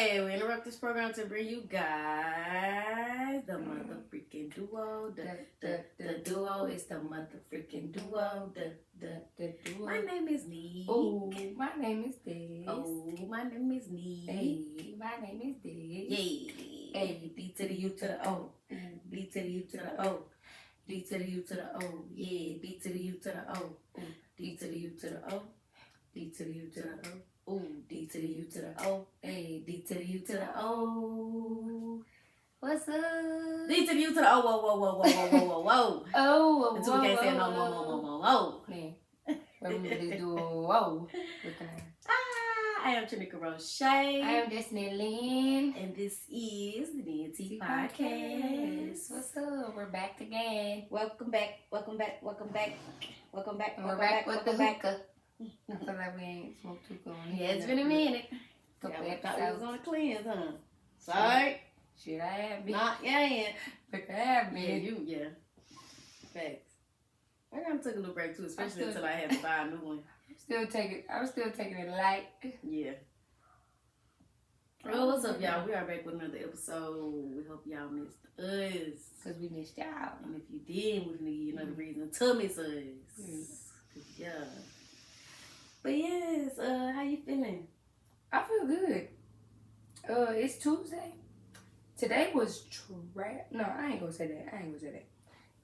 Yeah, we interrupt this program to bring you guys the mother freaking duo. The duo is the mother freaking duo. The duo. My name is Neek. Oh, my name is Des. Oh, my name is Neek. Hey, my name is Des. Yay. Hey, D to the U to the O. D to the U to the O. D to the U to the O. Yeah, D to the U to the O. D to the U to the O. D to the U to the O. Ooh, D to the U to the O. Hey, D to the U to the O. What's up? D to the U to the O. Whoa, whoa, whoa, whoa, whoa, whoa, whoa, whoa. Oh, Until we can't say no more, more, more, more. Man, what we really do? Whoa. I am Tanika Roche. I am Destiny Lynn. And this is the DNT Podcast. What's up? We're back again. Welcome back. Welcome back. Welcome back. Welcome back. We're back with the hookah. I feel like we ain't smoked hookah on here. Yeah, it's been a minute. Couple I thought we was episodes. on a cleanse, huh? Sorry. Shit, I have been. Not yet. But I have Yeah, been. yeah. Facts. I gotta take a little break too, especially until I have to buy a new one. I'm still taking it light. Yeah. Well, what's up, y'all? We are back with another episode. We hope y'all missed us. Because we missed y'all. And if you did, we can give you another reason to miss us. Yeah. But yes, how you feeling? I feel good. It's Tuesday. Today was trash. No, I ain't gonna say that.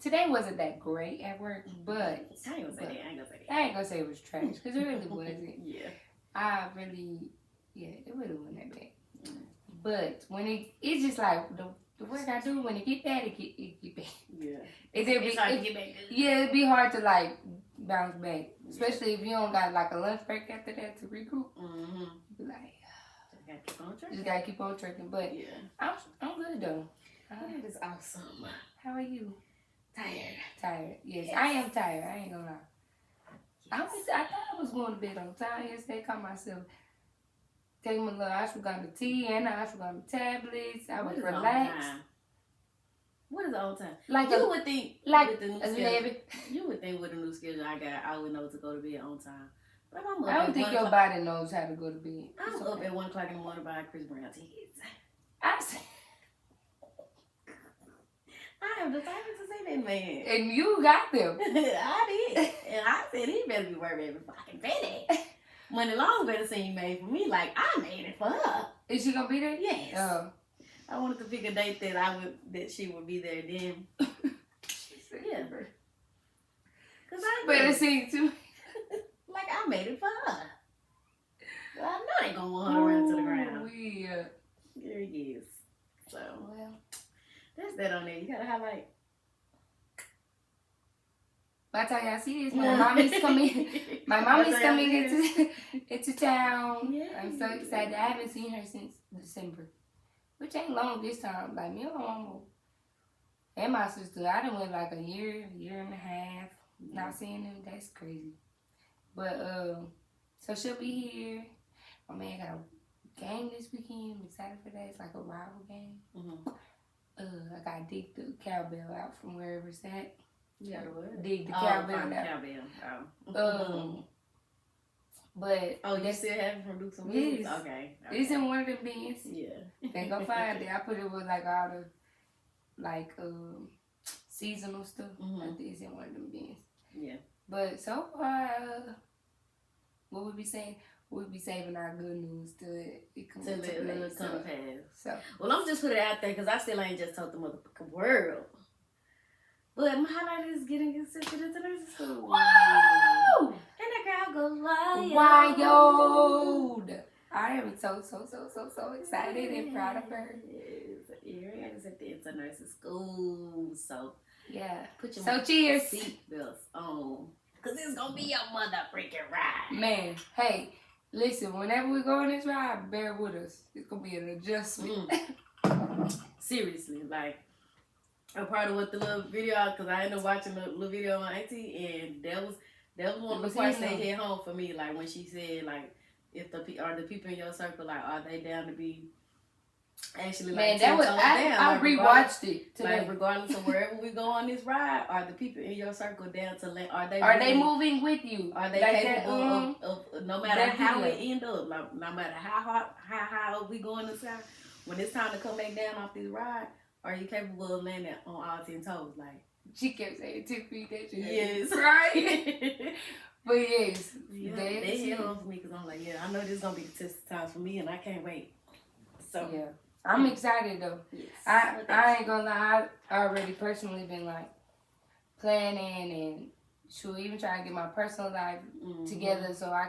Today wasn't that great at work, but I ain't gonna say that. I ain't gonna say it was trash because it really wasn't. Yeah. It really wasn't that bad. But when it's just like the work I do, when it get bad, it get bad. Yeah. It's hard to get back good. Yeah, it'd be hard to like bounce back, especially if you don't got like a lunch break after that to regroup. Mm-hmm. You be like, Just gotta keep on trekking. just gotta keep on trekking. But Yeah. I'm good though. That is awesome. How are you? Tired. Yes, I am tired. I ain't gonna lie. I thought I was going to bed on time yesterday. Caught myself taking my little ashwagandha tea and the ashwagandha tablets. I was relaxed. What is the old time? Like You would think like with the new 11. schedule, you would think with the new schedule I got, I would know to go to bed on time. But I'm up I don't at think 1 your o'clock. body knows how to go to bed. I'm It's up okay. at 1 o'clock in the morning buying Chris Brown tickets. I am the type to say that, man. And you got them. I did. And I said, he better be worried every fucking penny. Money Long better see you made for me like I made it for her. Is she gonna be there? Yes. Oh. I wanted to pick a date that she would be there then. She said, Yeah. Cause I better did. sing too. Like I made it for her. Well, I know they gonna want her to run to the ground. Yeah. There he is. So Well, that's that on there. You gotta highlight. by the time y'all see this, my mommy's coming. My mommy's coming into town. Yeah. I'm so excited. I haven't seen her since December, which ain't long this time. Like me and my mama and my sister, I done went like a year and a half not seeing them. That's crazy. But so she'll be here. My man got a game this weekend. I'm excited for that. It's like a rival game. Mm-hmm. I gotta dig the cowbell out from wherever it's at. Yeah, what? Dig the Cowbell. cowbell out. Oh. But You still have it from Dukes and Yes. Blues? Okay. it's in one of the bins. Yeah. They go find it. I put it with like all the seasonal stuff. Mhm. I think it's in one of them bins. Yeah. But so far, what would we say? We'd be saving our good news till it comes Till to it play. come to pass. So Well, I'm just put it out there because I still ain't just told the motherfucking world. But my highlight is getting accepted into nursing school. whoa! And the girl goes wild. Wild! I am so excited and proud of her. Yes, you're accepted into nursing school. So Yeah. put your So cheers. seatbelts on. Because it's going to be your mother freaking ride. Man, hey, listen, whenever we go on this ride, bear with us. It's going to be an adjustment. Seriously, like, I'm proud of what the little video, because I ended up watching the little video on Auntie, and that was one of the parts that hit home for me, like, when she said, like, if the people in your circle, like, are they down to be Actually, like, Man, that was I rewatched it today. Like, regardless of wherever we go on this ride, are the people in your circle down to land? Are they moving with you? Are they like capable of no matter how it end up, like, no matter how high up we going inside, when it's time to come back down off this ride, are you capable of landing on all 10 toes? Like, she kept saying 10 feet. That you yes, right. But yes, yeah, they hit on for me because I'm like, yeah, I know this is gonna be the test of time for me, and I can't wait. So yeah. I'm excited though. Yes. I ain't gonna lie, I already personally been like planning and should even try to get my personal life together so I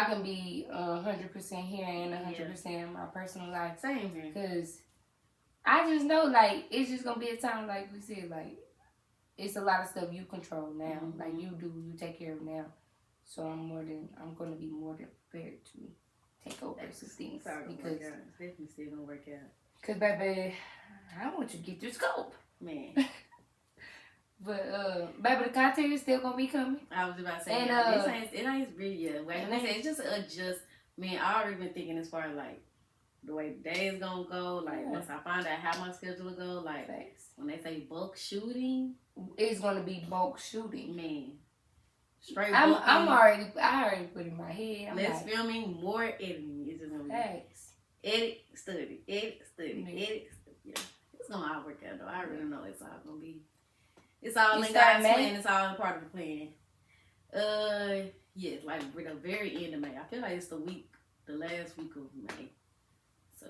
can be 100% here and 100% in my personal life. Same here. Cause I just know like it's just gonna be a time like we said, like it's a lot of stuff you control now. Like you take care of now. So I'm gonna be more than prepared to take over some things because it's definitely still gonna work out. Cause baby, I want you to get your scope, man. But baby, the content is still gonna be coming. I was about to say, and it ain't really yet. It's just adjust. Man, I already been thinking as far as like the way the day is gonna go. Like once I find out how my schedule will go, like when they say bulk shooting, it's gonna be bulk shooting, man. Straight. I already put in my head. Less filming, more editing. It's just gonna be edit, study. Yeah, it's gonna all work out though. I really know it's all gonna be. It's all in God's plan. It's all part of the plan. Yeah, like we're the very end of May. I feel like it's the last week of May. So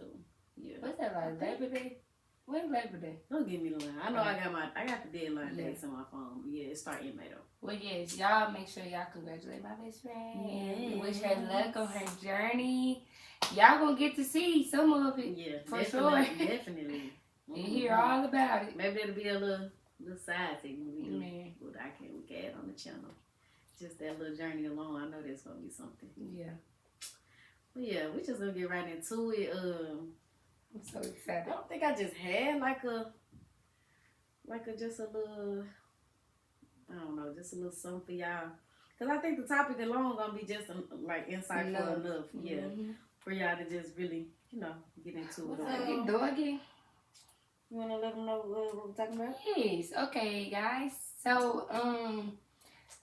yeah. What's that like? Labor Day? When Labor Day? Don't give me the line. I know I got the deadline dates on my phone, but yeah, it starts in May though. Well, yes, y'all make sure y'all congratulate my best friend. Yes. Wish her luck on her journey. Y'all gonna get to see some of it. Yeah, for sure. Definitely. And hear all about it. Maybe it'll be a little side thing we can add on the channel. Just that little journey alone. I know there's gonna be something. Yeah. But yeah, we just gonna get right into it. I'm so excited. I don't think I just had just a little, I don't know, just a little something for y'all. Cause I think the topic alone gonna be just like insightful enough, yeah, for y'all to just really, get into it. Doggy. You wanna let them know what we're talking about? Yes. Okay, guys. So,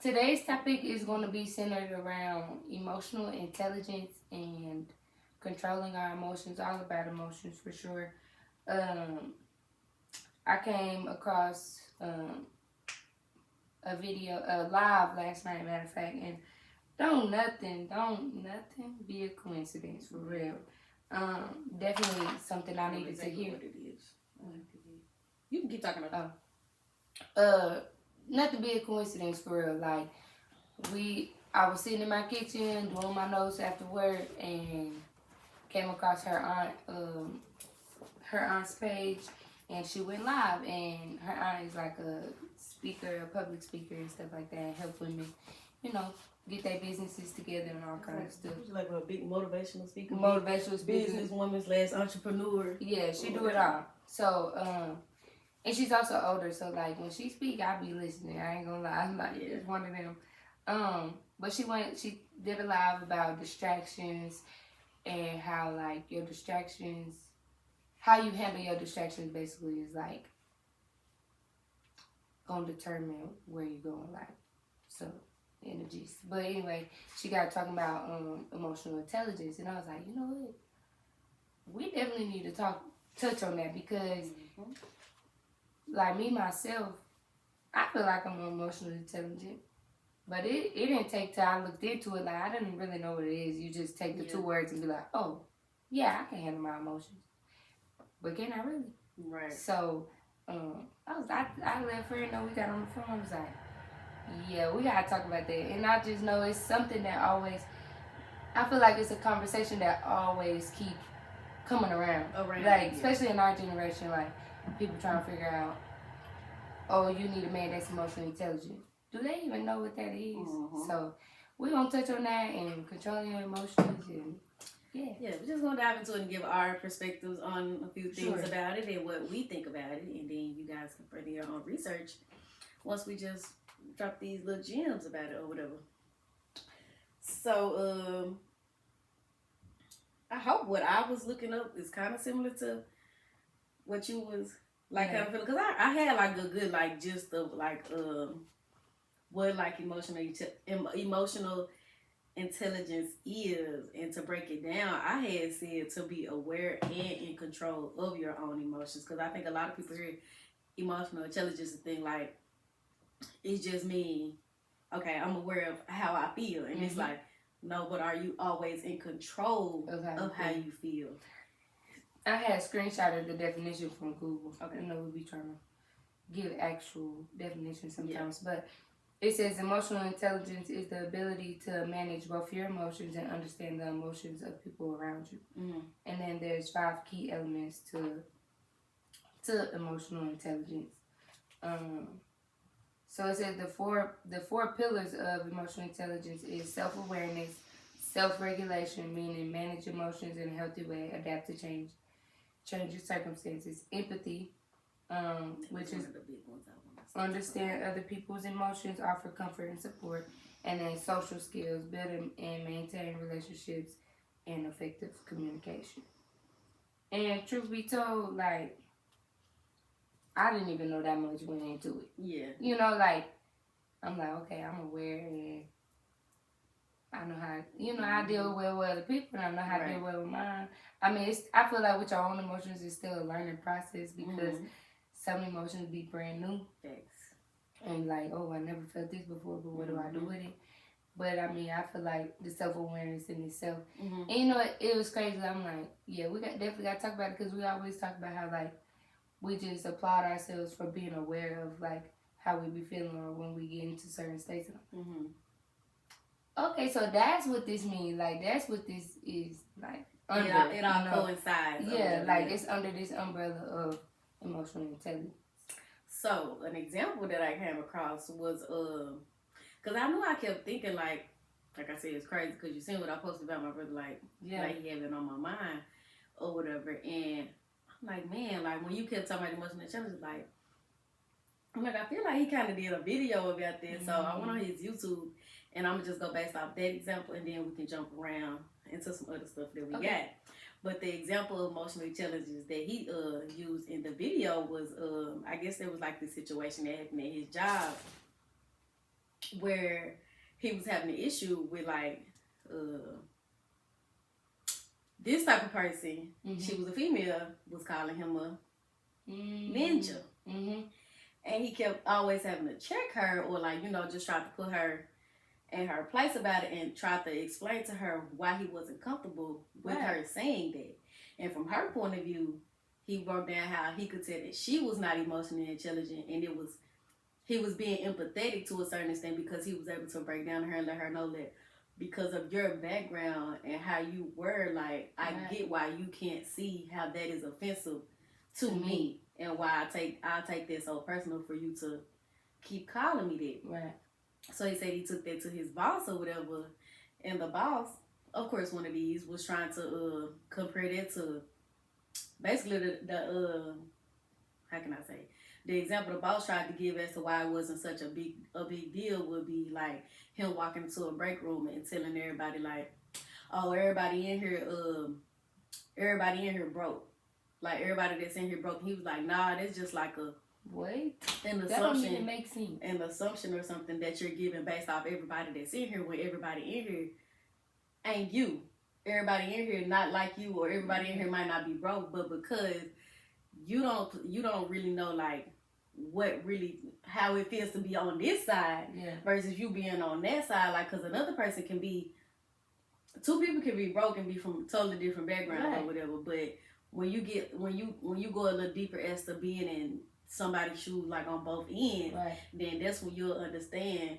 today's topic is going to be centered around emotional intelligence and controlling our emotions, all about emotions for sure. I came across a video, a live last night, matter of fact, and don't nothing be a coincidence for real. Definitely something I needed to hear. What it is. You can keep talking about nothing be a coincidence for real. Like I was sitting in my kitchen doing my notes after work and came across her aunt's page, and she went live, and her aunt is like a speaker, a public speaker and stuff like that, and help women, get their businesses together and all kinds of stuff. She's like a big motivational speaker. Businesswoman / entrepreneur. Yeah, she do it all. So, and she's also older, so like when she speak, I be listening. I ain't gonna lie, I'm like, it's one of them. But she did a live about distractions and how like your distractions, how you handle your distractions basically is like gonna determine where you go in life. So energies. But anyway, she got talking about emotional intelligence, and I was like, you know what? We definitely need to touch on that because like me myself, I feel like I'm emotionally intelligent. But it didn't take till I looked into it. Like, I didn't really know what it is. You just take the two words and be like, oh, yeah, I can handle my emotions. But can I really? Right. So, I let Fred know we got on the phone. I was like, yeah, we got to talk about that. And I just know it's something that always, I feel like it's a conversation that always keep coming around. Like, especially in our generation, like, people trying to figure out, oh, you need a man that's emotionally intelligent. Do they even know what that is? So we're going to touch on that and controlling your emotions. And yeah, we're just going to dive into it and give our perspectives on a few things about it and what we think about it. And then you guys can further your own research once we just drop these little gems about it or whatever. So, I hope what I was looking up is kind of similar to what you was like kind of feeling. Because I had like a good like gist of like what like emotional intelligence is, and to break it down, I had said to be aware and in control of your own emotions, because I think a lot of people hear emotional intelligence and think like it's just me, okay, I'm aware of how I feel, and it's like, no, but are you always in control of how you feel? I had a screenshot of the definition from Google. Okay. You know, we be trying to give actual definitions sometimes, but it says emotional intelligence is the ability to manage both your emotions and understand the emotions of people around you. And then there's 5 key elements to emotional intelligence. So it says the four pillars of emotional intelligence is self-awareness, self-regulation, meaning manage emotions in a healthy way, adapt to change your circumstances, empathy, which is the big ones I want to understand other people's emotions, offer comfort and support, and then social skills, build and maintain relationships, and effective communication. And truth be told, like, I didn't even know that much went into it. Yeah. You know, like, I'm like, okay, I'm aware and I know how, you know, I deal well with other people and I know how to deal well with mine. I mean, I feel like with your own emotions, it's still a learning process because some emotions be brand new. Thanks. And like, oh, I never felt this before, but what do I do with it? But I mean, I feel like the self-awareness in itself. And you know, it was crazy. I'm like, yeah, we definitely got to talk about it because we always talk about how, like, we just applaud ourselves for being aware of, like, how we be feeling or when we get into certain states. Okay, so that's what this means. Like, that's what this is, like, under. Yeah, it all coincides. Yeah, like, it's under this umbrella of emotional intelligence. So, an example that I came across was, because I knew I kept thinking, like I said, it's crazy because you seen what I posted about my brother, like he had it on my mind or whatever, and I'm like, man, like, when you kept talking about emotional intelligence, like, I'm like, I feel like he kind of did a video about this, so I went on his YouTube, and I'm going to just go based off that example, and then we can jump around into some other stuff that we got. But the example of emotional intelligence that he used in the video was, I guess there was like this situation that happened at his job where he was having an issue with like this type of person. She was a female, was calling him a ninja. And he kept always having to check her or like, you know, just try to put her in her place about it and try to explain to her why he wasn't comfortable with her saying that. And from her point of view, he broke down how he could tell that she was not emotionally intelligent, and he was being empathetic to a certain extent because he was able to break down to her and let her know that because of your background and how you were, like, I get why you can't see how that is offensive to me and why I take that so personal for you to keep calling me that. Right. So he said he took that to his boss or whatever, and the boss, of course, one of these was trying to compare that to basically the how can I say, the example the boss tried to give as to why it wasn't such a big deal would be like him walking into a break room and telling everybody like, oh, everybody in here broke, like everybody that's in here broke. And he was like, nah, that's just like an assumption. That don't even make sense. An assumption or something that you're giving based off everybody that's in here, when everybody in here ain't you. Everybody in here not like you, or everybody in here might not be broke, but because you don't really know like what really how it feels to be on this side versus you being on that side, like, because another person can be, two people can be broke and be from totally different backgrounds or whatever, but when you go a little deeper as to being in somebody's shoes, like on both ends, then that's when you'll understand.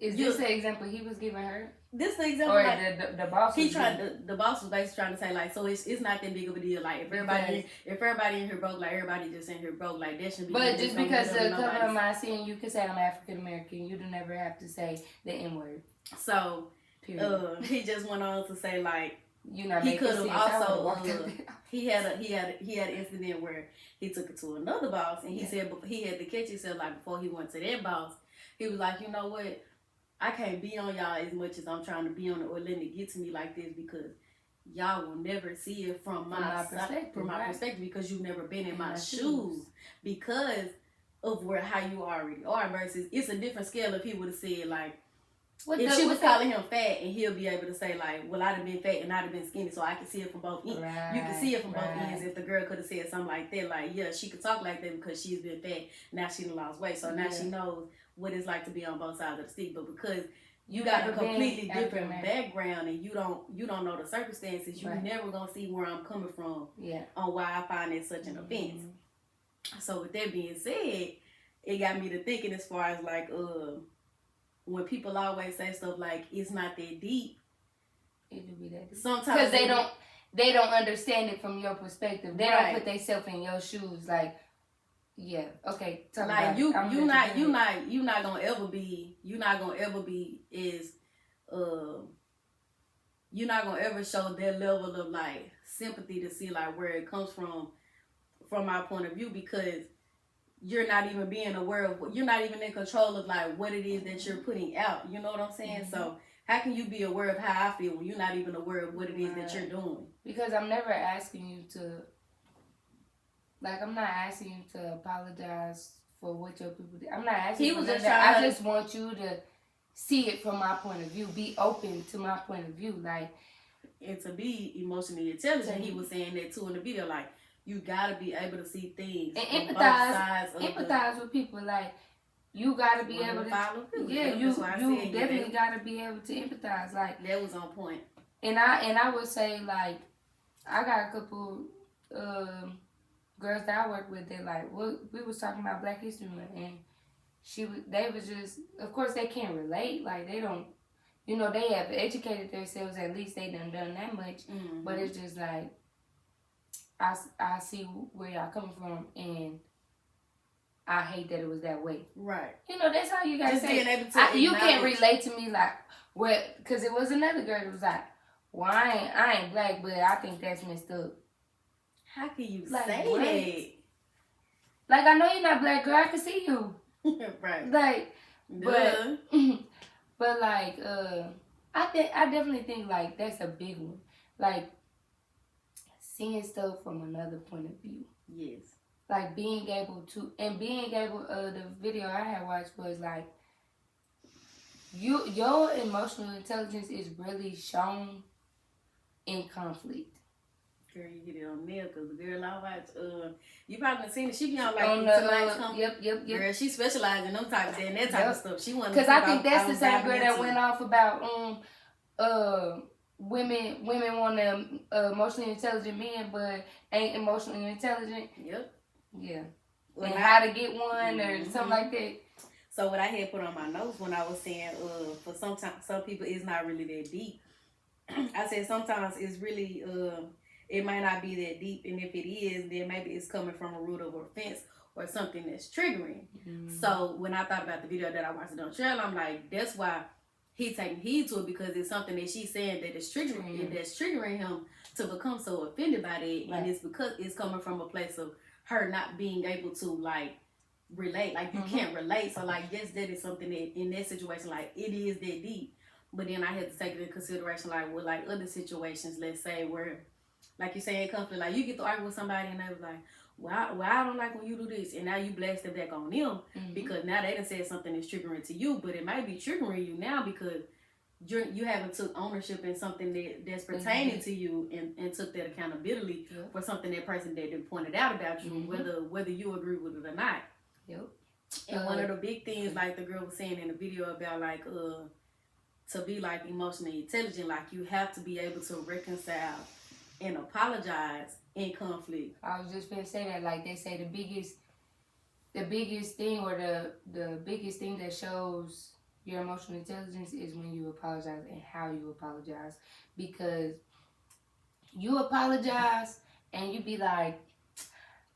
Is this the example he was giving her? This the example, or like, the boss. The boss was basically trying to say like, so it's not that big of a deal. Like if everybody in here broke, like everybody just in here broke, like that should be. But just because the color of my skin, you can say I'm African American. You don't never have to say the N word. So he just went on to say like, you know, he could have also he had an incident where he took it to another boss, and he said he had to catch himself like before he went to that boss. He was like, you know what, I can't be on y'all as much as I'm trying to be on it, or letting it get to me like this, because y'all will never see it from my perspective. From my perspective, because you've never been in my shoes. Because of how you already are, versus it's a different scale if he would have said like, if she was calling him fat, and he'll be able to say like, well, I'd have been fat and I'd have been skinny, so I can see it from both ends. You can see it from both ends. If the girl could have said something like that, like, yeah, she could talk like that because she's been fat, now she done lost weight, so now she knows what it's like to be on both sides of the stick. But because you got a completely different background and you don't know the circumstances, you're never gonna see where I'm coming from on why I find it such an offense. So with that being said, it got me to thinking as far as like when people always say stuff like it's not that deep, it do be that deep. Sometimes because they don't understand it from your perspective. They don't put themselves in your shoes. Like, yeah, okay. Talk like about you're not gonna ever be is you're not gonna ever show that level of like sympathy to see like where it comes from my point of view, because you're not even being aware of, you're not even in control of like what it is that you're putting out. You know what I'm saying? So how can you be aware of how I feel when you're not even aware of what it is that you're doing? Because I'm never asking you to, like, I'm not asking you to apologize for what your people did. I'm not asking you for that. I just want you to see it from my point of view. Be open to my point of view. Like, and to be emotionally intelligent, he was saying that too in the video, like, you gotta be able to see things and empathize with people. Like, you gotta be able to follow. Yeah, you definitely gotta be able to empathize. Like, that was on point. And I would say, like, I got a couple girls that I work with that, like, we was talking about Black History Month, and they was just, of course they can't relate. Like, they don't, you know, they have educated themselves. At least they done that much. But it's just like, I see where y'all coming from, and I hate that it was that way. Right. You know, that's how you guys say. You can't relate to me like, well, because it was another girl that was like, well, I ain't black, but I think that's messed up. How can you say that? Like, I know you're not black, girl. I can see you. Right. Like, but like, I definitely think like that's a big one. Like, seeing stuff from another point of view. Yes. Like, the video I had watched was like, your emotional intelligence is really shown in conflict. Girl, you get it on there, because the girl I watch, you probably seen it. She be on like tonight's Yep. Girl, she specializes in them type of that type of stuff. She wasn't. Because I think that's the same girl that went off about women want emotionally intelligent men, but ain't emotionally intelligent. Yep. Yeah. And how to get one or something like that. So what I had put on my notes when I was saying, for some people it's not really that deep. I said sometimes it's really, it might not be that deep, and if it is, then maybe it's coming from a root of offense or something that's triggering. So when I thought about the video that I watched on Trail, I'm like, that's why he taking heed to it, because it's something that she's saying that is triggering, and that's triggering him to become so offended by that, and it's because it's coming from a place of her not being able to like relate. Like, you can't relate. So like, yes, that is something that in that situation, like, it is that deep. But then I had to take it into consideration, like, with like other situations, let's say, where, like you say, in conflict, like, you get to argue with somebody and they was like, well, I don't like when you do this, and now you blast it back on them because now they done said something that's triggering to you, but it might be triggering you now because you haven't took ownership in something that's pertaining to you and took that accountability for something that person that pointed out about you, whether you agree with it or not. Yep. And one of the big things, like the girl was saying in the video about like to be like emotionally intelligent, like you have to be able to reconcile and apologize in conflict. I was just gonna say that, like they say the biggest thing or the biggest thing that shows your emotional intelligence is when you apologize and how you apologize. Because you apologize and you be like,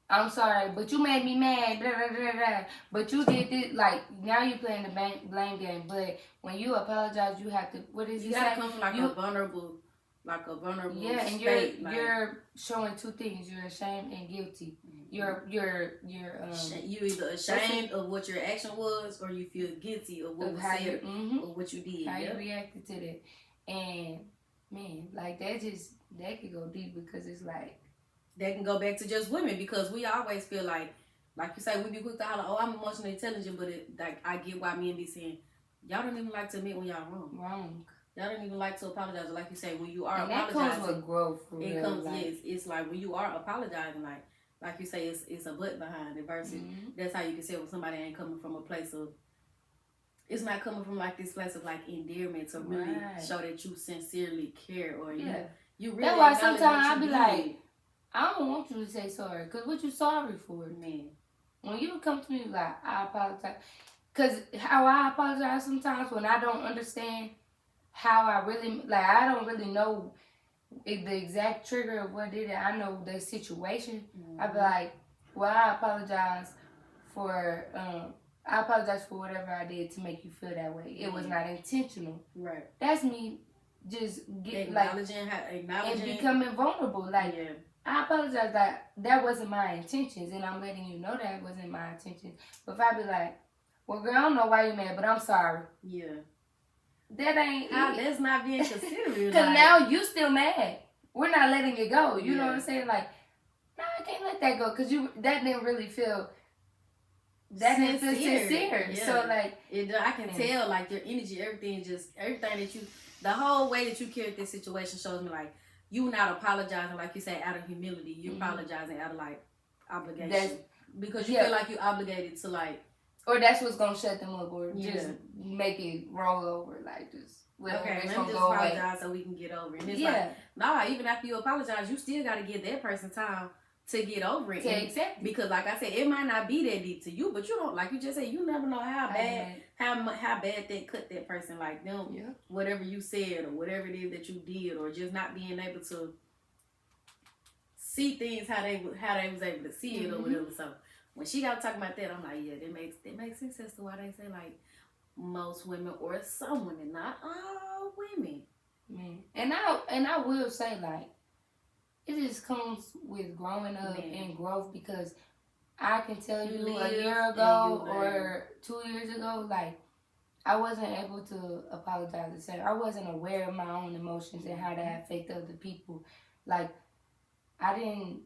I'm sorry, but you made me mad, blah, blah, blah, blah. But you did this, like, now you're playing the blame game. But when you apologize, you have to, what is it? You gotta come from a vulnerable yeah, and state, you're showing two things. You're ashamed and guilty. You're you either ashamed of what your action was, or you feel guilty of what was said or what you did. How you reacted to that. And man, like that could go deep because it's like that can go back to just women because we always feel like you say, we be quick to holler, oh, I'm emotionally intelligent, but I get why men be saying, y'all don't even like to admit when y'all wrong. Wrong. Y'all don't even like to apologize. Like you say, when you are and apologizing, that comes with growth. For it real, comes. like, Yes, it's like when you are apologizing, like you say, it's a but behind it. Versus that's how you can say when somebody ain't coming from a place of. It's not coming from like this place of like endearment to really show that you sincerely care or you really. That's why sometimes I be like, I don't want you to say sorry because what you sorry for, man. When you come to me like, I apologize. Because how I apologize sometimes when I don't understand how I really, like, I don't really know the exact trigger of what did it. I know the situation. I be like, well, I apologize for whatever I did to make you feel that way. It was not intentional. Right. That's me just getting, acknowledging and becoming vulnerable. Like, I apologize that wasn't my intentions, and I'm letting you know that wasn't my intentions. But if I be like, well, girl, I don't know why you mad, but I'm sorry. Yeah. That ain't that's not being considerate. Because now you still mad. We're not letting it go. You know what I'm saying? Like, no, I can't let that go because that didn't really feel. That didn't feel sincere. Yeah. So like, I can tell like your energy, everything that you, the whole way that you carried this situation shows me like. You not apologizing, like you say, out of humility. You're apologizing out of, like, obligation. Because you feel like you're obligated to, like... Or that's what's going to shut them up or just make it roll over. Like, just... Okay, let me just apologize so we can get over it. And it's like, nah, even after you apologize, you still got to give that person time to get over it. To accept it. Because, like I said, it might not be that deep to you, but you don't, like you just said, you never know how bad that cut that person, like them, whatever you said or whatever it is that you did, or just not being able to see things how they was able to see it or whatever. So when she got talking about that, I'm like, yeah, that makes sense as to why they say like most women or some women, not all women. And I will say like. It just comes with growing up and growth because I can tell you a year ago or 2 years ago, like, I wasn't able to apologize the same. I wasn't aware of my own emotions and how that affected other people. Like, I didn't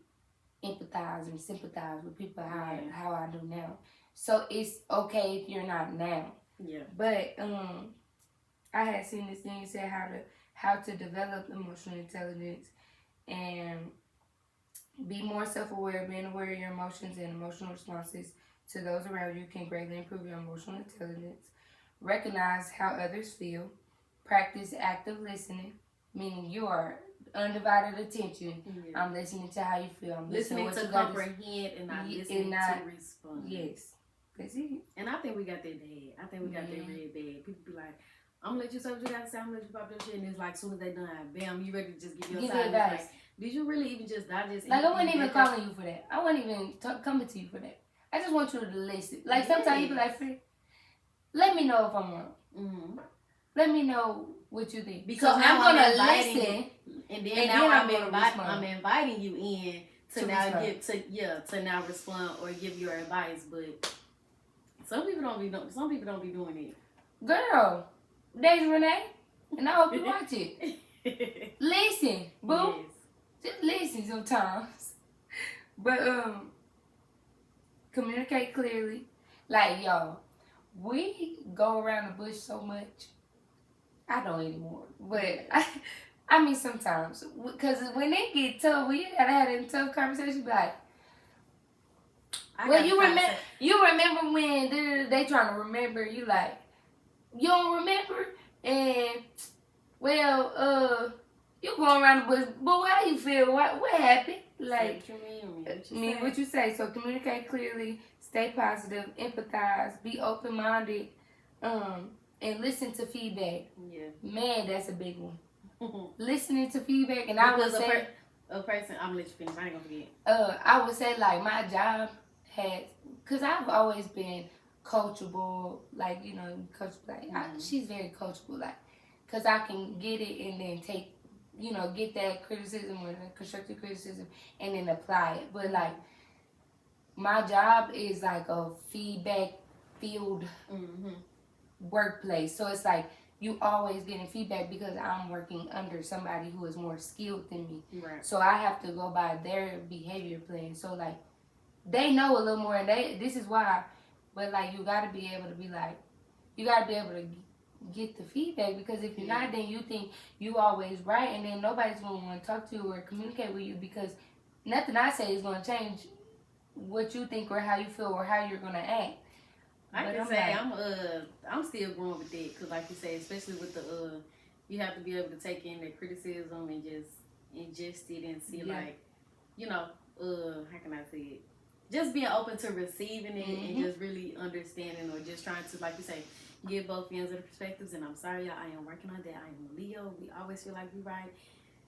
empathize and sympathize with people how I do now. So it's okay if you're not now. Yeah. But I had seen this thing that said how to develop emotional intelligence. And be more self-aware. Being aware of your emotions and emotional responses to those around you can greatly improve your emotional intelligence. Recognize how others feel. Practice active listening, meaning you are undivided attention. Yeah. I'm listening to how you feel. I'm listening to comprehend and not listening to respond. Yes. That's it. And I think we got that bad. I think we got that really bad. People be like, I'm gonna let you say what you gotta say. I'm gonna let you pop your shit, and it's like, as soon as they done, bam, you ready to just give your side. Like, did you really even just digest? Like, I wasn't even calling you for that. I wasn't even coming to you for that. I just want you to listen. Like, sometimes you be like, let me know if I'm wrong. Let me know what you think. Because now I'm gonna listen, and then now I'm inviting you in to now respond or give your advice. But some people don't be doing it. Girl. There's Renee, and I hope you watch it. Listen, boo. Yes. Just listen sometimes. But communicate clearly. Like, y'all, we go around the bush so much. I don't anymore, but I mean sometimes because when it get tough, we gotta have a tough conversation. Like, well, you remember when they trying to remember you like. You don't remember? And, well, you going around the bush, but how you feel? What happened? Like, what you say. So communicate clearly, stay positive, empathize, be open-minded, and listen to feedback. Yeah. Man, that's a big one. Listening to feedback, and I would say... a person, I'm going to let you finish, I ain't going to forget. I would say, like, my job had... Because I've always been... coachable, like, you know, coach, like, she's very coachable, like, because I can get it and then take, you know, get that criticism or the constructive criticism and then apply it. But, like, my job is like a feedback field workplace. So it's like you always getting feedback because I'm working under somebody who is more skilled than me. Right. So I have to go by their behavior plan. So like they know a little more, and this is why. But like you gotta be able to be like, you gotta be able to get the feedback, because if you're not, then you think you always right, and then nobody's gonna want to talk to you or communicate with you, because nothing I say is gonna change what you think or how you feel or how you're gonna act. I can say I'm still growing with it, because like you say, especially with the you have to be able to take in the criticism and just ingest it and see like, you know, how can I say it? Just being open to receiving it and just really understanding, or just trying to, like you say, give both ends of the perspectives. And I'm sorry, y'all, I am working on that. I am a Leo. We always feel like we right.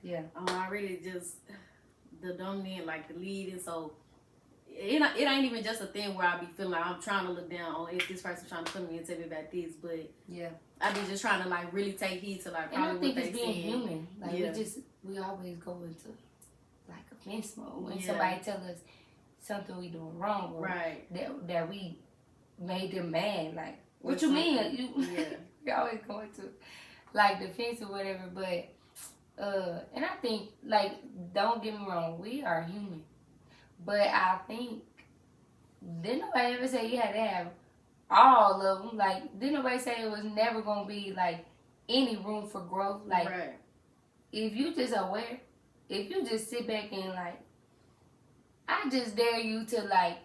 Yeah. I'm already just the dominant, like the lead, and so it ain't even just a thing where I be feeling like I'm trying to look down on if this person trying to put me and tell me about this, but I be just trying to like really take heed to like probably and I think what it's they being saying. human. Like we always go into like offense mode when somebody tell us something we doing wrong, or that we made them mad. Like, what you mean? We always go into like defense or whatever. But and I think, like, don't get me wrong, we are human. But I think, didn't nobody ever say you had to have all of them? Like, didn't nobody say it was never going to be, like, any room for growth? Like, if you just aware, if you just sit back and, like, I just dare you to, like,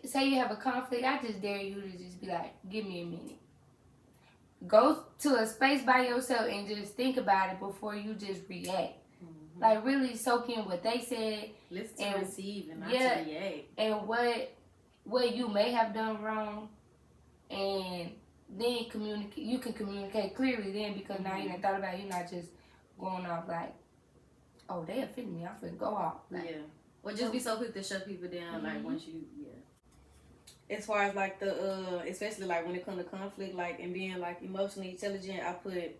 say you have a conflict, I just dare you to just be like, give me a minute. Go to a space by yourself and just think about it before you just react. Like, really soak in what they said. Listen to receive and not to react. And what you may have done wrong. And then communicate. You can communicate clearly then, because now you done thought about it. You're not just going off like, oh, they offended me, I'm finna go off. Like, or just be so quick to shut people down, like, once you, As far as, like, the, especially, like, when it comes to conflict, like, and being, like, emotionally intelligent, I put,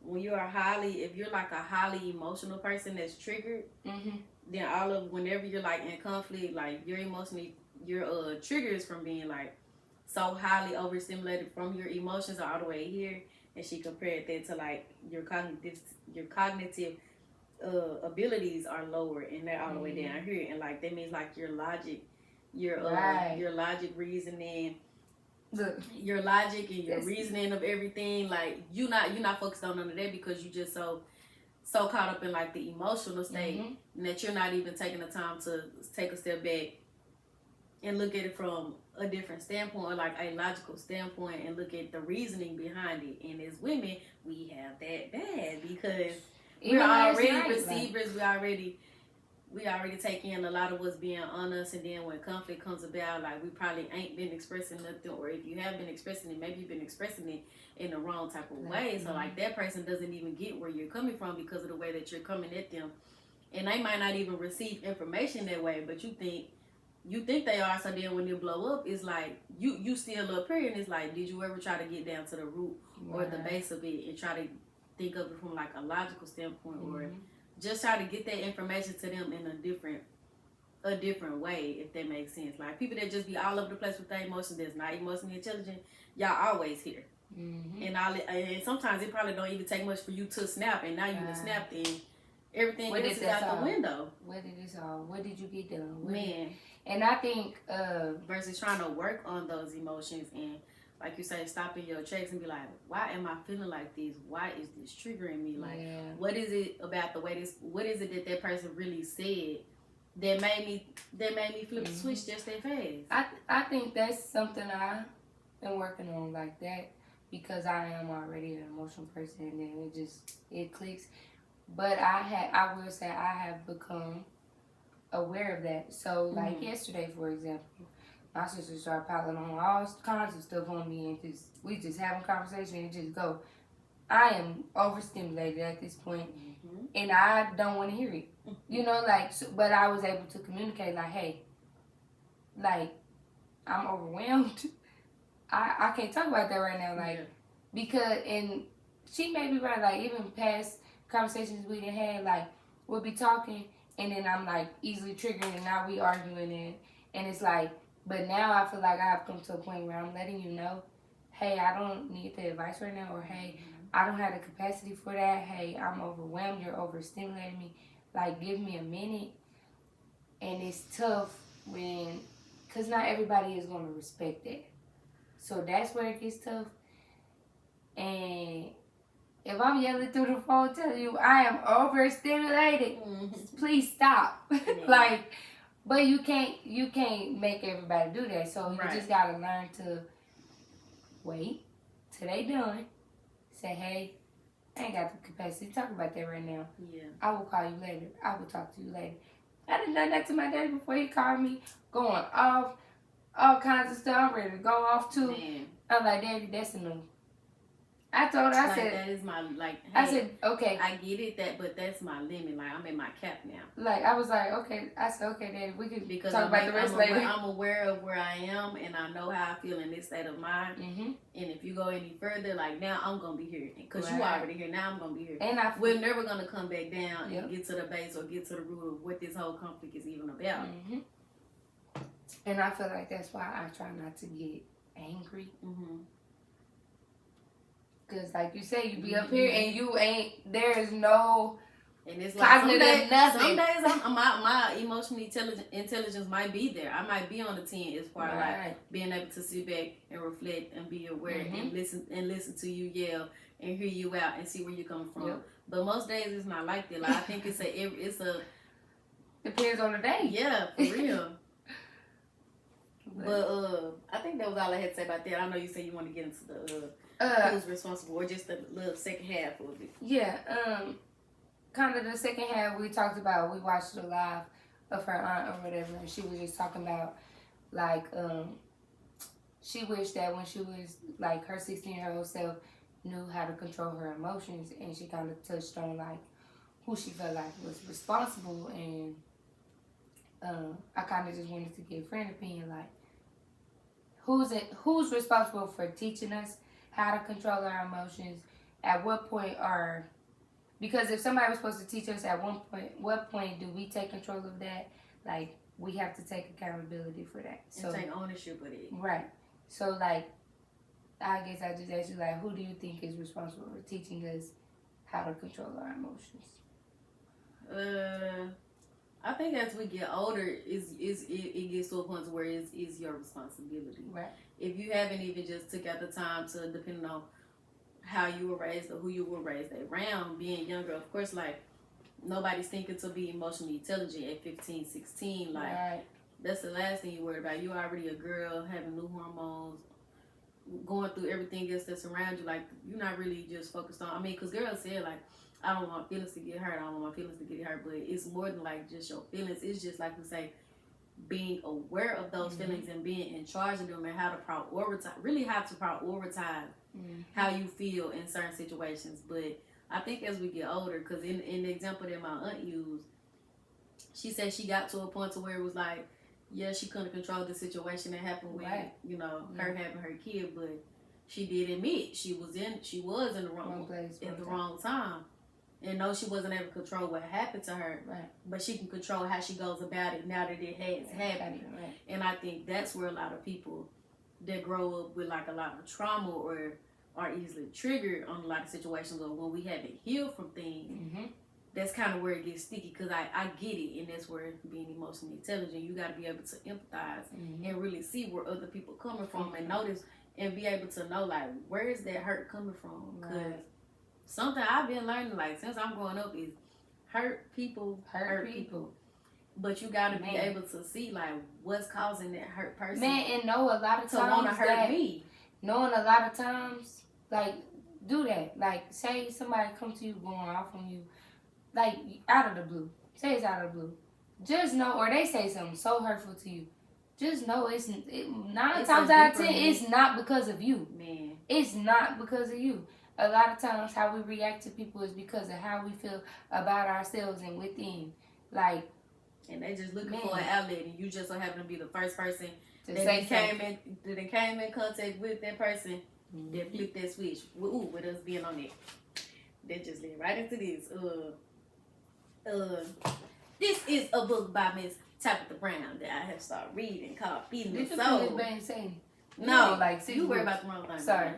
when you are if you're like a highly emotional person that's triggered, then whenever you're like in conflict, like your triggers from being like so highly overstimulated from your emotions are all the way here. And she compared that to like your cognitive abilities are lower, and they're all the way down here. And like that means like your logic, your logic reasoning. Your logic and your reasoning of everything, like you're not focused on none of that, because you just so caught up in like the emotional state, and that you're not even taking the time to take a step back and look at it from a different standpoint, or like a logical standpoint, and look at the reasoning behind it. And as women, we have that bad, because we're already receivers. We already take in a lot of what's being on us, and then when conflict comes about, like we probably ain't been expressing nothing, or if you have been expressing it, maybe you've been expressing it in the wrong type of way. So like that person doesn't even get where you're coming from because of the way that you're coming at them, and they might not even receive information that way, but you think they are. So then when you blow up, it's like you still up here, and it's like, did you ever try to get down to the root or the base of it and try to think of it from like a logical standpoint, or just try to get that information to them in a different way, if that makes sense. Like people that just be all over the place with their emotions, that's not emotionally intelligent, y'all always here. And sometimes it probably don't even take much for you to snap, and now you done snapped, and everything else is out the window. What did you get done? Man. And I think versus trying to work on those emotions and, like you say, stop in your tracks and be like, why am I feeling like this? Why is this triggering me? Like, what is it about the way what is it that person really said that made me flip the switch just that fast? I think that's something I've been working on like that, because I am already an emotional person, and then it clicks. But I will say I have become aware of that. So like yesterday, for example, my sister started piling on all kinds of stuff on me, and we just having a conversation and just go. I am overstimulated at this point, and I don't want to hear it. You know, like, but I was able to communicate, like, hey, like, I'm overwhelmed. I can't talk about that right now, like, because, and she may be right, like, even past conversations we done had, like, we'll be talking, and then I'm, like, easily triggered, and now we arguing, and it's like, but now I feel like I have come to a point where I'm letting you know hey, I don't need the advice right now, or hey, I don't have the capacity for that. Hey, I'm overwhelmed. You're overstimulating me. Like, give me a minute. And it's tough because not everybody is going to respect that. So that's where it gets tough. And if I'm yelling through the phone telling you I am overstimulated, please stop. Yeah. But you can't make everybody do that. So you just gotta learn to wait till they done. Say, hey, I ain't got the capacity to talk about that right now. Yeah. I will call you later. I will talk to you later. I done done that to my daddy before he called me, going off, all kinds of stuff. I'm ready to go off too. Man. I'm like, Daddy, that's enough. I told her, I said, that is my, hey, I said, okay. I get it, but that's my limit. Like, I'm in my cap now. Like, I was like, okay. I said, okay, Daddy, we can because talk about the rest later. I'm aware of where I am, and I know how I feel in this state of mind. Mm-hmm. And if you go any further, like, now I'm going to be here. Because you already here. Now I'm going to be here. And we're never going to come back down and get to the base or get to the root of what this whole conflict is even about. Mm-hmm. And I feel like that's why I try not to get angry. Mm-hmm. Because, like you say, you be up here and you ain't, there is no and it's like cognitive nothing. Some days my emotional intelligence might be there. I might be on the 10 as far as like being able to sit back and reflect and be aware and listen to you yell and hear you out and see where you're coming from. Yep. But most days it's not like that. Like, I think it's a depends on the day. Yeah, for real. But I think that was all I had to say about that. I know you said you want to get into the who's responsible, or just the little second half of it. Yeah, kind of the second half we talked about. We watched the live of her aunt or whatever, and she was just talking about like she wished that when she was like her 16-year-old self knew how to control her emotions, and she kind of touched on like who she felt like was responsible, and I kind of just wanted to get a friend opinion, like who's responsible for teaching us how to control our emotions, at what point because if somebody was supposed to teach us at what point do we take control of that? Like, we have to take accountability for that. And take ownership of it. Right. So, like, I guess I just asked you, like, who do you think is responsible for teaching us how to control our emotions? I think as we get older, it gets to a point where it's your responsibility. Right. If you haven't even just took out the time to, depending on how you were raised or who you were raised around, being younger, of course, like, nobody's thinking to be emotionally intelligent at 15, 16. Like, that's the last thing you worried about. You're already a girl, having new hormones, going through everything else that's around you. Like, you're not really just focused on, because girls say, like, I don't want feelings to get hurt. I don't want my feelings to get hurt. But it's more than like just your feelings. It's just like we say, being aware of those feelings and being in charge of them, and how to prioritize how you feel in certain situations. But I think as we get older, because in the example that my aunt used, she said she got to a point to where it was like, yeah, she couldn't control the situation that happened with her having her kid, but she did admit she was in the wrong place at the wrong time. And no, she wasn't able to control what happened to her, but she can control how she goes about it now that it has happened. Right. And I think that's where a lot of people that grow up with like a lot of trauma or are easily triggered on a lot of situations, or when we haven't healed from things, that's kind of where it gets sticky. Because I get it, and that's where being emotionally intelligent, you got to be able to empathize and really see where other people coming from and notice and be able to know, like, where is that hurt coming from? Because something I've been learning, like, since I'm growing up, is hurt people hurt people. But you got to be able to see, like, what's causing that hurt person. Man, and know a lot of times to want to hurt me. Knowing a lot of times, like, do that. Like, say somebody come to you going off on you, like, out of the blue. Say it's out of the blue. Just know, or they say something so hurtful to you. Just know it's 9 times out of 10, it's not because of you. Man. It's not because of you. A lot of times how we react to people is because of how we feel about ourselves and within. Like, and they just looking for an outlet, and you just so happen to be the first person that came in contact with that person that flipped that switch. With us being on it. That just led right into this. This is a book by Miss Tabitha Brown that I have started reading called Feeding the Soul. No, like you worry about the wrong thing. Sorry.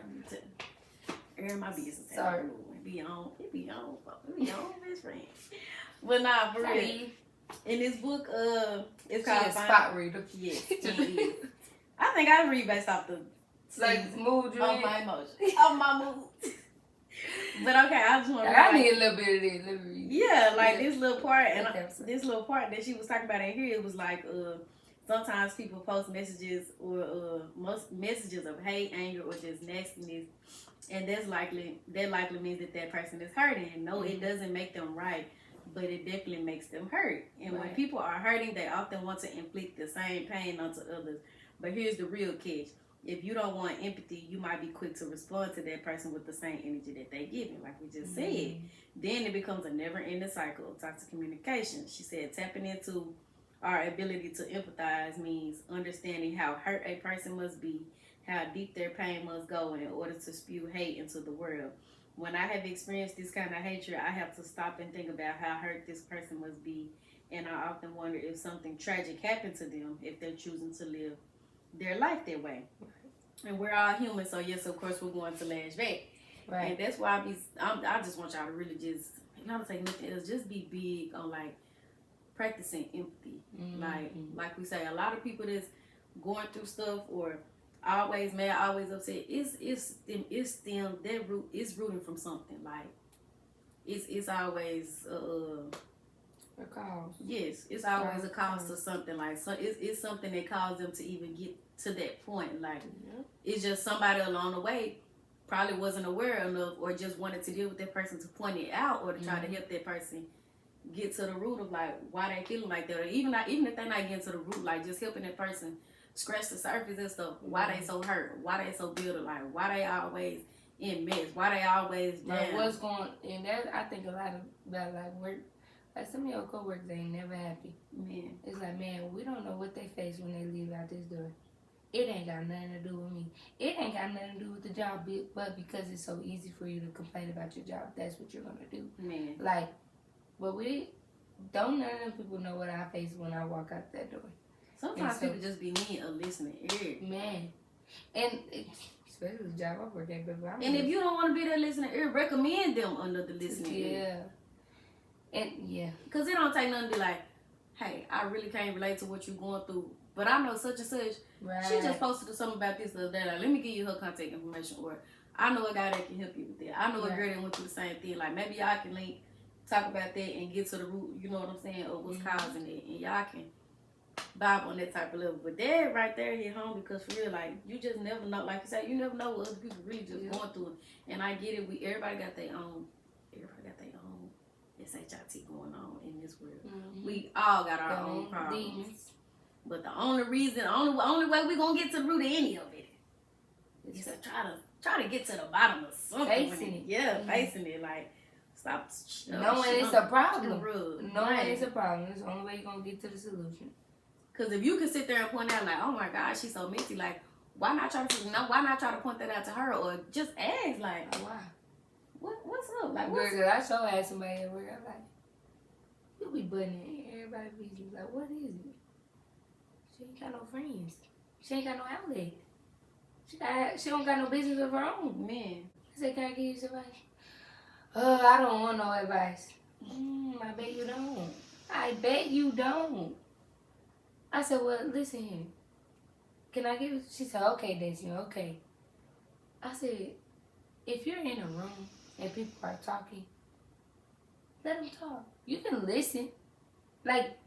Air my business. Sorry. It be on, best friend. But nah, for real. In this book, it's called Spot Reader. Yes, it is. I think I read based off the mood you of my emotions, of my mood. But okay, I just want to. I need a little bit of this. Let me read. Yeah, like this little part, and this little part that she was talking about in here, it was like sometimes people post messages or most messages of hate, anger, or just nastiness, and that likely means that person is hurting. And no, it doesn't make them right, but it definitely makes them hurt. And when people are hurting, they often want to inflict the same pain onto others. But here's the real catch. If you don't want empathy, you might be quick to respond to that person with the same energy that they give you, like we just said. Then it becomes a never-ending cycle of toxic communication. She said tapping into our ability to empathize means understanding how hurt a person must be, how deep their pain must go in order to spew hate into the world. When I have experienced this kind of hatred, I have to stop and think about how hurt this person must be. And I often wonder if something tragic happened to them if they're choosing to live their life that way. And we're all human, so yes, of course, we're going to lash back. Right. And that's why I just want y'all to really just, not to say nothing else, just be big on like practicing empathy. Like we say, a lot of people that's going through stuff or always mad, always upset, it's them, their root is rooting from something. Like it's always a cause. Yes, it's always a cause to something. Like so, it's something that caused them to even get to that point. Like it's just somebody along the way probably wasn't aware enough, or just wanted to deal with that person to point it out, or to try to help that person get to the root of like why they feeling like that, or even if they're not getting to the root, like just helping that person scratch the surface and stuff. Why they so hurt? Why they so bitter? Like why they always in mess? Why they always down? Like what's going? And that I think a lot of that like work. Like some of your coworkers ain't never happy. Man. It's like, man, we don't know what they face when they leave out this door. It ain't got nothing to do with me. It ain't got nothing to do with the job, but because it's so easy for you to complain about your job, that's what you're gonna do. Man. Like, but we don't none of them people know what I face when I walk out that door. Sometimes people just be needing a listening ear. Man. And especially the job I work at, baby. And if you don't want to be that listening ear, recommend them another listening ear. Yeah. And because it don't take nothing to be like, hey, I really can't relate to what you're going through, but I know such and such. Right. She just posted something about this the other day. Like, let me give you her contact information, or I know a guy that can help you with that. I know a girl that went through the same thing. Like maybe y'all can link, talk about that, and get to the root. You know what I'm saying? Of what's causing it, and y'all can vibe on that type of level. But that right there hit home, because for real, like you just never know. Like you said, you never know what other people really just going through. And I get it. Everybody got their own. SHIT going on in this world. We all got our own problems. Demons. But the only way we gonna get to the root of any of it is to try to get to the bottom of something. Facing it. Yeah, facing it. Like stop knowing it's a problem. Knowing it's a problem. It's the only way you're gonna get to the solution. Cause if you can sit there and point out like, oh my God, she's so messy, like why not try to point that out to her, or just ask like, why? What's up? Like, girl, I sure had somebody at work. I'm like, you be butting everybody business. Like, what is it? She ain't got no friends. She ain't got no outlet. She don't got no business of her own. Man. I said, can I give you some advice? I don't want no advice. I bet you don't. I bet you don't. I said, well, listen here. Can I give you? She said, okay, Daisy, okay. I said, if you're in a room and people are talking, let them talk. You can listen. Like,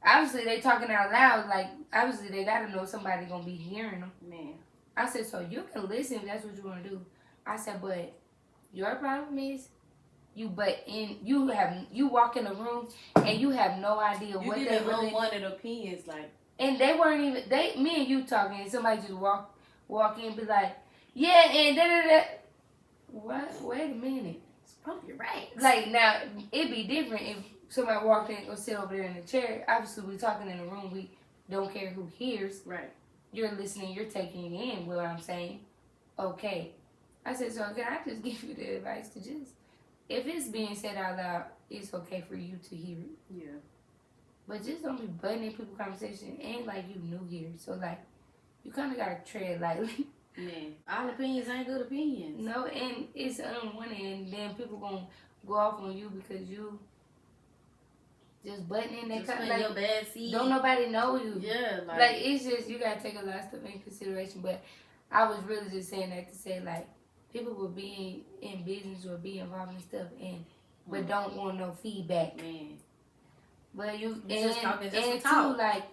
obviously they talking out loud. Like, obviously they gotta know somebody gonna be hearing them. Man. I said, so you can listen if that's what you wanna do. I said, but your problem is you walk in a room and you have no idea what they really unwanted opinions, like. And they weren't even me and you talking, and somebody just walk in and be like, yeah, and da. What? Wait a minute. It's probably right. Like, now, it'd be different if somebody walked in or sit over there in the chair. Obviously, we're talking in a room. We don't care who hears. Right. You're listening. You're taking it in what I'm saying. Okay. I said, so can I just give you the advice to just, if it's being said out loud, it's okay for you to hear it. Yeah. But just don't be butting in people's conversation. Ain't like you new here. So, like, you kind of gotta tread lightly. Man, all opinions ain't good opinions. No, and it's unwanted, and then people gonna go off on you because you just butting in. They Just kind of putting like your bad seed. don't nobody know you. Yeah, like it's just you gotta take a lot of stuff in consideration. But I was really just saying that to say like people will be in business or be involved in stuff but don't want no feedback. Man, but you just talking just and to talk. too like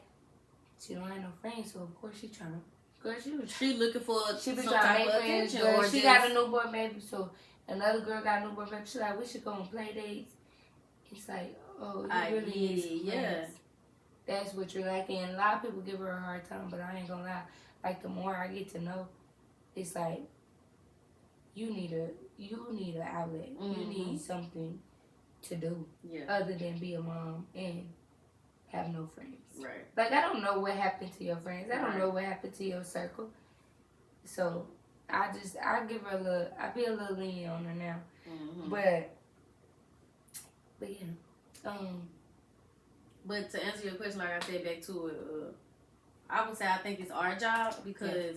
she don't have no friends, so of course she trying to. Girl, she looking for she be some trying type to make of friends. attention. Girl, Or she just, got a newborn baby, so another girl got a newborn baby. She like, we should go on play dates. It's like, oh, you really need friends. That's what you're lacking. And a lot of people give her a hard time, but I ain't gonna lie. Like the more I get to know, it's like you need an outlet. Mm-hmm. You need something to do other than be a mom and have no friends. Right. Like I don't know what happened to your friends. I don't know what happened to your circle. So I give her I be a little lenient on her now. Mm-hmm. But yeah. But to answer your question, like I said back to it, I would say I think it's our job because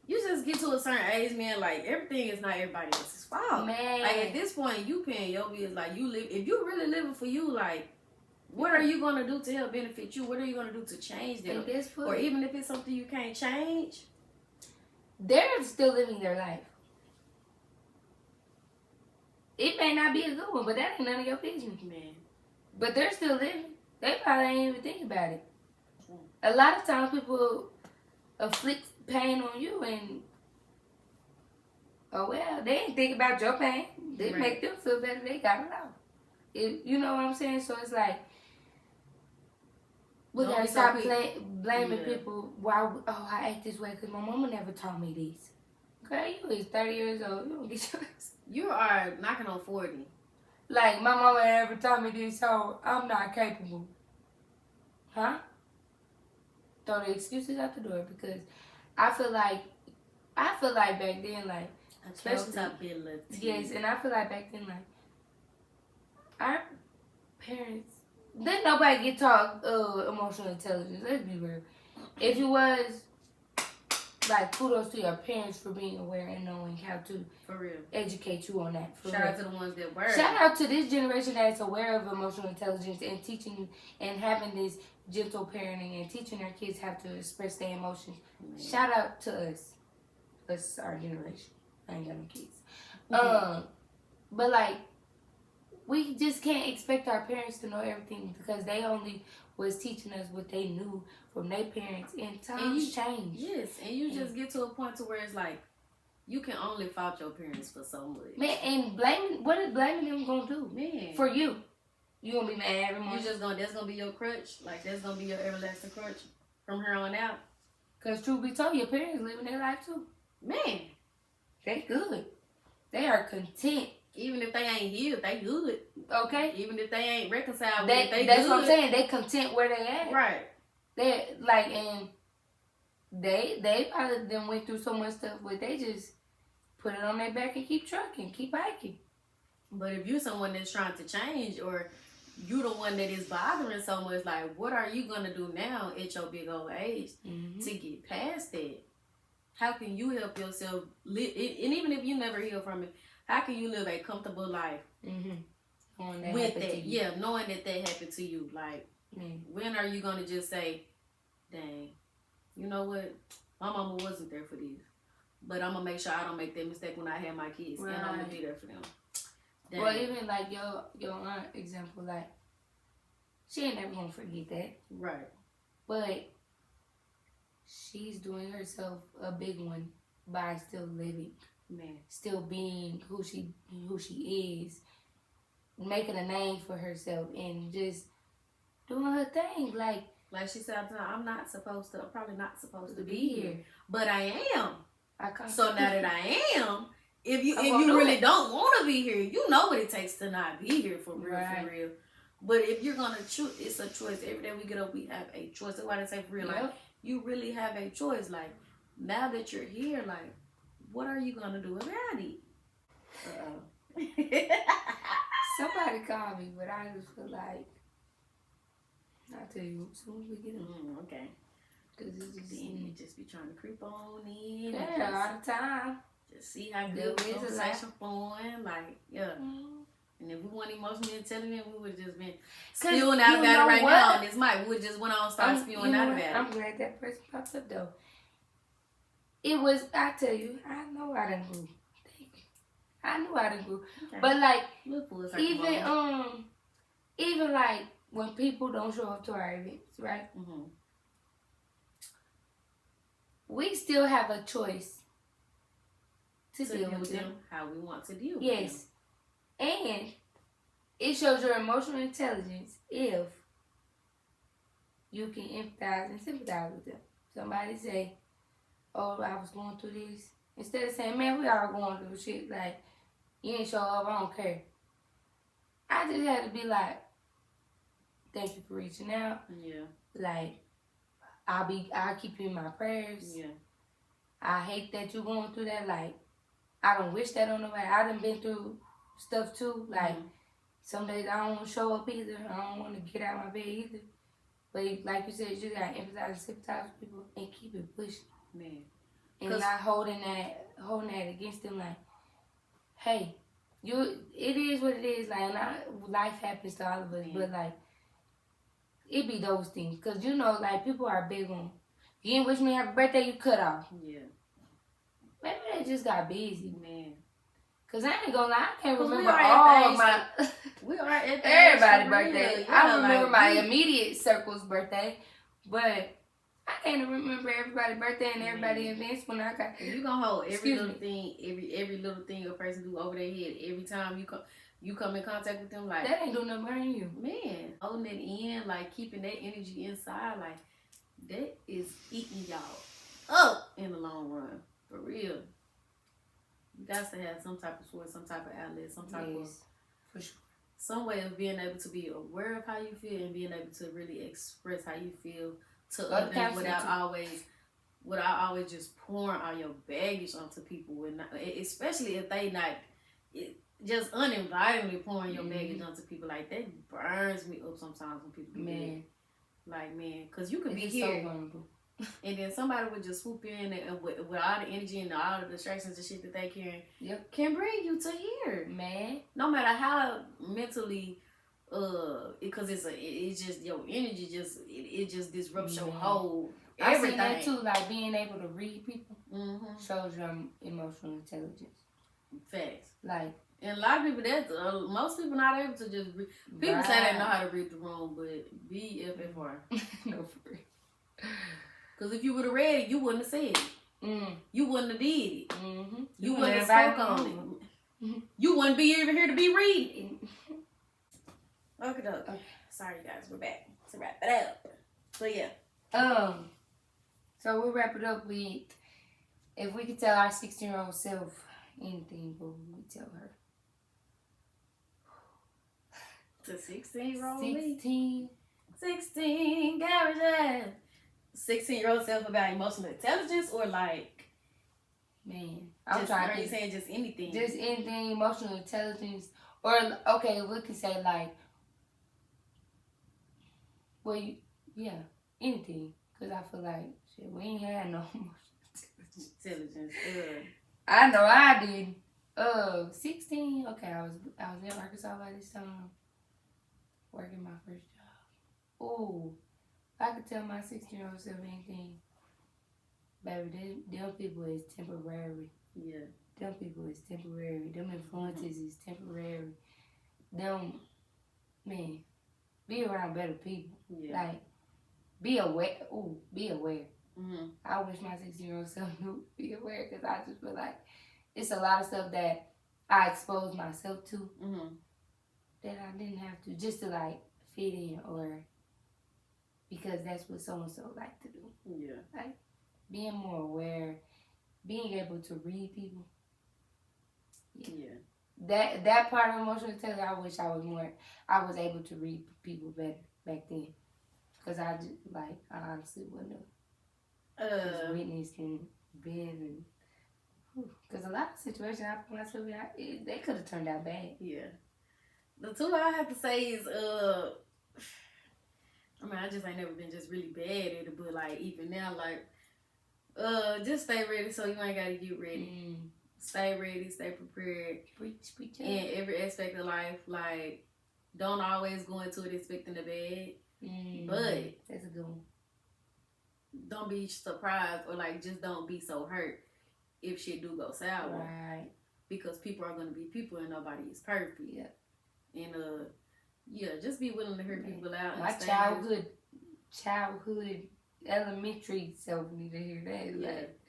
you just get to a certain age, man. Like everything is not everybody else's fault. Man. Like at this point, you paying your bills. Like you live. If you really living for you, like what are you gonna do to help benefit you? What are you gonna do to change them? Or even if it's something you can't change, they're still living their life. It may not be a good one, but that ain't none of your business, man. But they're still living. They probably ain't even think about it. A lot of times people afflict pain on you and they ain't think about your pain. They make them feel better. They got it out. You know what I'm saying? So it's like we gotta stop blaming people. Why? Oh, I act this way because my mama never taught me this. Girl, you is 30 years old. You don't get yours. You are knocking on 40. Like my mama never taught me this, so I'm not capable. Huh? Throw the excuses out the door because I feel like back then, like Accountability. Yes, and I feel like back then, like our parents didn't nobody get taught emotional intelligence. Let's be real. If you was, like, kudos to your parents for being aware and knowing how to for real educate you on that. Shout out to the ones that were. Shout out to this generation that's aware of emotional intelligence and teaching you and having this gentle parenting and teaching their kids how to express their emotions. Man. Shout out to us. Us, our generation. I ain't got no kids. But like, we just can't expect our parents to know everything because they only was teaching us what they knew from their parents, and times change. Yes, and you just get to a point to where it's like you can only fault your parents for so much. Man, and what is blaming them gonna do? Man, for you, you gonna be mad every morning. That's gonna be your crutch. Like that's gonna be your everlasting crutch from here on out. Cause truth be told, your parents living their life too. Man, they good. They are content. Even if they ain't healed, they good. Okay. Even if they ain't reconciled, that's good. what I'm saying. They content where they at. Right. They like, and they probably done went through so much stuff, but they just put it on their back and keep trucking, keep hiking. But if you're someone that's trying to change, or you the one that is bothering so much, like what are you gonna do now at your big old age to get past that? How can you help yourself live? And even if you never heal from it, how can you live a comfortable life with that? Yeah, knowing that happened to you. Like, when are you gonna just say, "Dang, you know what? My mama wasn't there for this, but I'm gonna make sure I don't make that mistake when I have my kids, and I'm gonna be there for them." Dang. Well, even like your aunt example, like she ain't never gonna forget that, right? But she's doing herself a big one by still living. Man, still being who she is, making a name for herself, and just doing her thing. Like she said, I'm probably not supposed to be here, but I am. So now that I am, if you really don't want to be here, you know what it takes to not be here for real, for real. But if you're gonna choose, it's a choice. Every day we get up, we have a choice. That's why they say for real, like you really have a choice. Like now that you're here, like. What are you gonna do about it? Somebody called me, but I just feel like I'll tell you as soon as we get in. Okay. Cause it's just the enemy just be trying to creep on in. all the time. Just see how good the conversation flowing. Like, yeah. And if we weren't emotionally intelligent, we would have just been spewing out about it right now on this mic. We would just went on and started spewing out about it. I'm glad that person popped up though. It was, I tell you, I know I done grew. I knew I done grew. Okay. But like, even like when people don't show up to our events, right? Mm-hmm. We still have a choice to deal with them how we want to deal with them. Yes. And it shows your emotional intelligence if you can empathize and sympathize with them. Somebody say, oh, I was going through this. Instead of saying, man, we all going through shit. Like, you ain't show up, I don't care. I just had to be like, thank you for reaching out. Yeah. Like, I'll keep you in my prayers. Yeah. I hate that you're going through that. Like, I don't wish that on nobody. I done been through stuff too. Like, some days I don't want to show up either. I don't want to get out of my bed either. But like you said, you just got to empathize and sympathize with people and keep it pushing. Man. And not holding that against them. Like, hey, it is what it is. Like, life happens to all of us. But like, it be those things. Because, you know, like, people are big on, you didn't wish me happy birthday, you cut off. Yeah. Maybe they just got busy. Man. Because I ain't gonna lie, I can't remember all my... We are at everybody's birthday. I remember my immediate circle's birthday. But I can't remember everybody's birthday and everybody's events when I got... You gonna hold every little thing, every little thing a person do over their head every time you come in contact with them. Like, that ain't doing nothing better than you. Man, holding it in, like keeping that energy inside, like that is eating y'all up in the long run. For real. You got to have some type of source, some type of outlet, some type of, for sure, some way of being able to be aware of how you feel and being able to really express how you feel to others without always just pouring all your baggage onto people, and especially if they not just uninvitingly pouring your baggage onto people. Like, that burns me up sometimes when people do that. Like, man, because you could be here. So vulnerable. And then somebody would just swoop in and with all the energy and all the distractions and shit that they carry, can bring you to here, man. No matter how mentally, because it's just your energy, it just disrupts your whole everything. I see that too, like being able to read people shows your emotional intelligence. Facts. Like, and a lot of people, most people not able to just read. People say they know how to read the room, but BFFR. No, for real. Because if you would have read it, you wouldn't have said it. You wouldn't have did it. Mm-hmm. You wouldn't have spoke on it. Mm-hmm. You wouldn't be even here to be reading. Okay. Sorry, guys. We're back to wrap it up. So, yeah. So, we'll wrap it up with, if we could tell our 16-year-old self anything, what would we tell her? The 16-year-old 16, garage. 16-year-old self about emotional intelligence, or like, man, are you saying just anything? Just anything, emotional intelligence, or okay, we can say like, well, yeah, anything, because I feel like shit, we ain't had no emotional intelligence. I know I did. 16. Okay, I was in Arkansas by this time, working my first job. Ooh. I could tell my 16-year-old self anything, baby, them people is temporary. Yeah. Them people is temporary. Them influences is temporary. Them, man, be around better people. Yeah. Like, be aware. Ooh, be aware. Mm-hmm. I wish my 16-year-old self knew be aware, because I just feel like it's a lot of stuff that I exposed myself to that I didn't have to, just to like fit in, or because that's what so-and-so like to do. Yeah. Like, being more aware, being able to read people. Yeah. That part of emotional intelligence, I wish I was able to read people better back then. Because I honestly wouldn't have witnessed and been, because a lot of situations I put myself in, they could have turned out bad. Yeah. The two I have to say is, I mean, I just ain't never been just really bad at it, but like even now, like, just stay ready so you ain't gotta get ready. Stay ready, stay prepared. Preach. In every aspect of life, like, don't always go into it expecting the bad. But that's a good one. Don't be surprised or like just don't be so hurt if shit do go sour. Right. Because people are gonna be people and nobody is perfect. Yeah. And just be willing to hear people out. My childhood, elementary self need to hear that. Yeah. Like,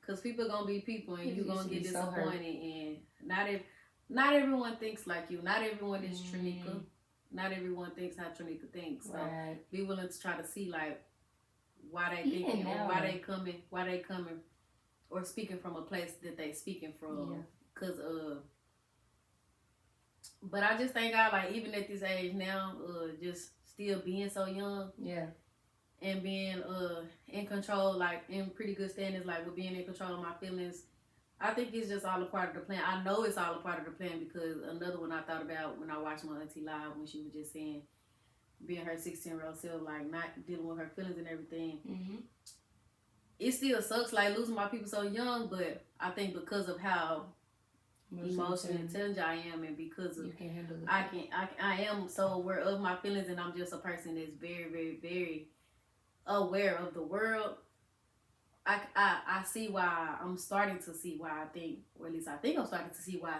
cause people gonna be people and you gonna get disappointed. And not everyone thinks like you. Not everyone is Trinica. Not everyone thinks how Trinica thinks. So be willing to try to see like why they thinking or why they coming or speaking from a place that they speaking from. Yeah. Cause but I just thank God, like even at this age now, just still being so young. Yeah. And being in control, like in pretty good standings, like with being in control of my feelings. I think it's just all a part of the plan. I know it's all a part of the plan because another one I thought about when I watched my auntie live when she was just saying being her 16-year-old self, like not dealing with her feelings and everything. It still sucks like losing my people so young, but I think because of how emotionally intelligent I am and because of you can handle it. I am so aware of my feelings and I'm just a person that's very, very, very aware of the world. I see why I'm starting to see why I think, or at least I think I'm starting to see why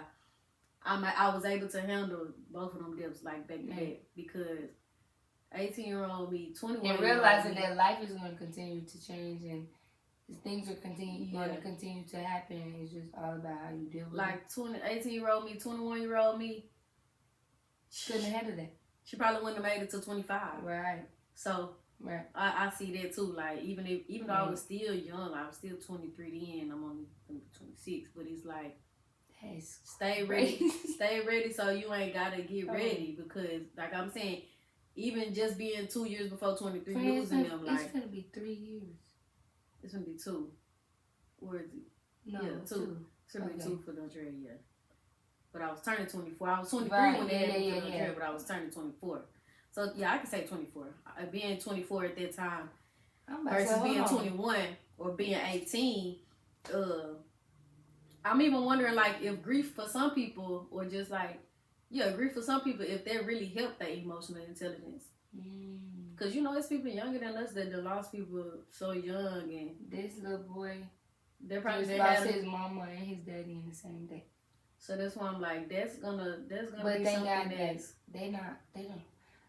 I was able to handle both of them dips like back to back because 18-year-old me, 21 and realizing that life is going to continue to change and things are going to continue to happen. It's just all about how you deal with like 18-year-old me, 21-year-old me couldn't handle that. She probably wouldn't have made it to 25. Right. So right. I see that too. Like even though I was still young, I was still 23 then. I'm only 26, but it's like stay ready, stay ready. So you ain't gotta get ready because, like I'm saying, even just being 2 years before 23, losing them like it's gonna be 3 years. It's gonna be 2. Or is it? No, yeah, 2. It's gonna be 2 for the dread, yeah. But I was turning 24. I was 23 when they had me for the dread, but I was turning 24. So, yeah, I can say 24. Being 24 at that time versus being 21 or being 18, I'm even wondering, like, if grief for some people or just, like, grief for some people, if that really helped their emotional intelligence. Because, you know, it's people younger than us that lost people so young. And this little boy they probably lost his mama and his daddy in the same day. So that's why I'm like, that's gonna but be something that's... They don't.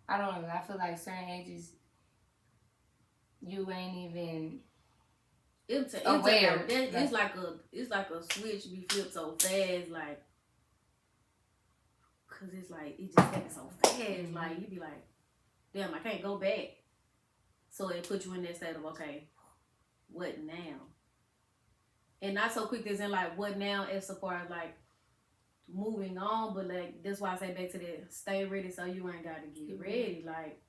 I don't know. I feel like certain ages, you ain't even aware. It's like a switch be flipped so fast, like, cause it's like it just happens so fast. Like you be like, damn, I can't go back. So it puts you in that state of okay, what now? And not so quick as in like what now as far as like moving on, but like that's why I say back to that stay ready so you ain't gotta get ready. Like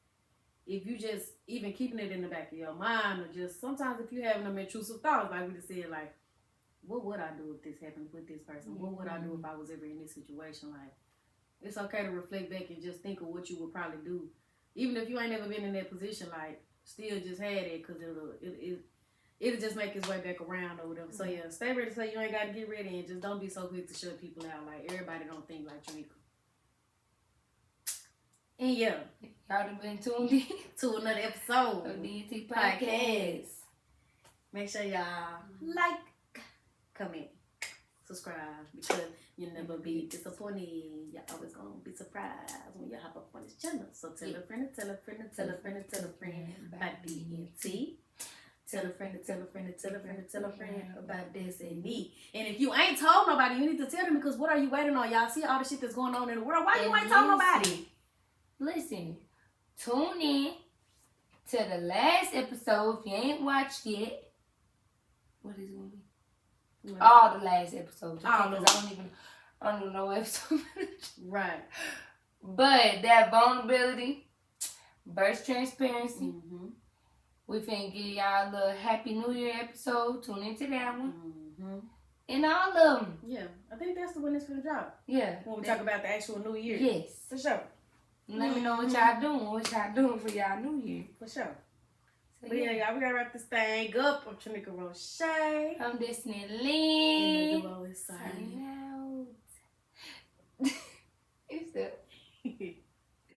if you just even keeping it in the back of your mind or just sometimes if you having them intrusive thoughts like we just said like what would I do if this happened with this person? What would I do if I was ever in this situation? Like it's okay to reflect back and just think of what you would probably do. Even if you ain't never been in that position, like still just had it because it'll just make its way back around or whatever. So yeah, stay ready so you ain't got to get ready and just don't be so quick to shut people out. Like everybody don't think like Trinica. And yeah, y'all done been tuned in to another episode of DNT Podcast. Make sure y'all like, comment, subscribe because you'll never be disappointed. You're always gonna be surprised when you hop up on this channel. So tell a friend, tell a friend, tell a friend, tell a friend about DNT. Tell a friend, tell a friend, tell a friend, tell a friend about this and me. And if you ain't told nobody, you need to tell them because what are you waiting on? Y'all see all the shit that's going on in the world. Why you ain't told nobody? Listen, tune in to the last episode if you ain't watched yet. What is it gonna be? All the last episodes. I don't even know episode. Right. But that vulnerability, burst transparency. We finna give y'all a little Happy New Year episode. Tune into that one. And all of them. Yeah. I think that's the one that's finna drop. Yeah. When we talk about the actual New Year. Yes. For sure. Let me know what y'all doing. What y'all doing for y'all New Year. For sure. So, But yeah, y'all, we gotta wrap this thing up. I'm Tanika Roche. I'm Destiny And Lynn. the duo is silent. Signing out.